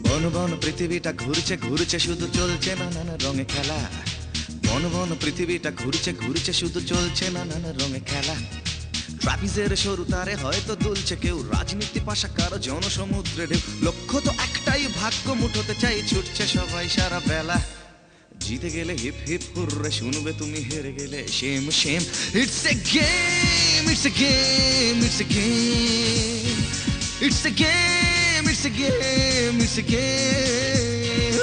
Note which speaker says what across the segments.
Speaker 1: বন বন পৃথিবীটা ঘুরছে ঘুরছে শুধু চলছে নানান রঙে খেলা। বন বন পৃথিবীটা ঘুরছে ঘুরছে শুধু চলছে নানান রঙে খেলা। ট্রাপিজের সরু তারে হয়তো দুলছে কেউ, রাজনীতি পাশা কারো জনসমুদ্রে ঢেউ। লক্ষ্য তো একটাই, ভাগ্য মুঠোতে চাই, ছুটছে সবাই সারা বেলা। জিতে গেলে হিপ হিপ হুররে, শুনবে তুমি হেরে গেলে same same. It's a game, it's a game, it's a game, it's a game, it's a game, it's a game.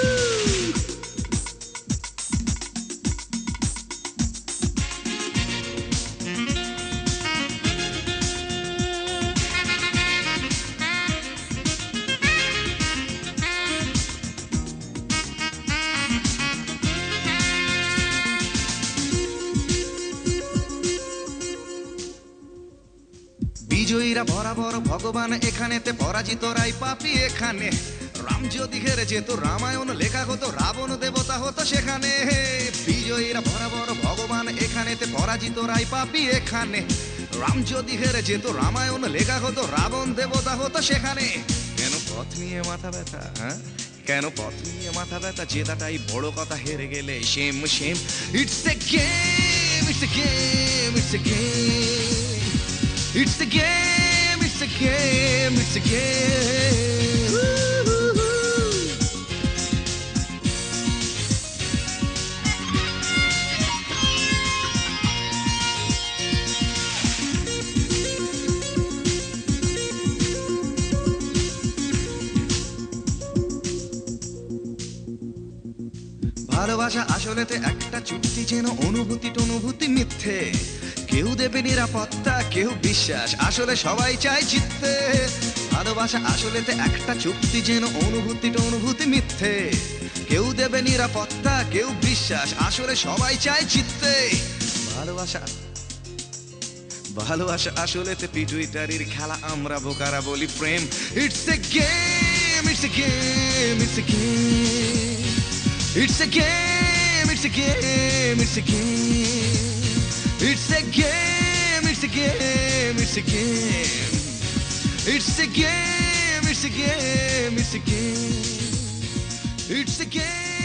Speaker 1: বিজয়ীরা বরাবর ভগবান এখানেতে, পরাজিতরাই পাপী এখানে। রাম যদি হেরে যেত রামায়ণ লেখা হতো, রাবণ দেবতা হতো সেখানে। বিজয়ীরা বরাবর ভগবান এখানেতে, পরাজিতরাই পাপী এখানে। রাম যদি হেরে যেত রামায়ণ লেখা হতো, রাবণ দেবতা হতো সেখানে। কেন পথ নিয়ে মাথা ব্যথা, হ্যাঁ কেন পথ নিয়ে মাথা ব্যথা, জেতাটাই বড় কথা, হেরে গেলে same same. It's a game, it's a game, it's a game, it's a game, it's a game, it's a game. ভালোবাসা আসলেতে একটা চুক্তি, যেন অনুভূতি টনুভূতি মিথ্যে। কেউ দেবে নিরাপত্তা, কেউ বিশ্বাস, আসলে সবাই চায় জিততে। ভালোবাসা আসলেতে একটা চুক্তি, যেন অনুভূতি টনুভূতি মিথ্যে। কেউ দেবে নিরাপত্তা, কেউ বিশ্বাস, আসলে সবাই চায় জিততে। ভালোবাসা ভালোবাসা আসলেতে পিটুইটারির খেলা, আমরা বোকারা বলি প্রেম। It's a game, it's a game, it's a game, it's a game, it's a game, it's a game, it's a game, it's a game, it's a game, it's a game, it's a game, it's a game, it's a game.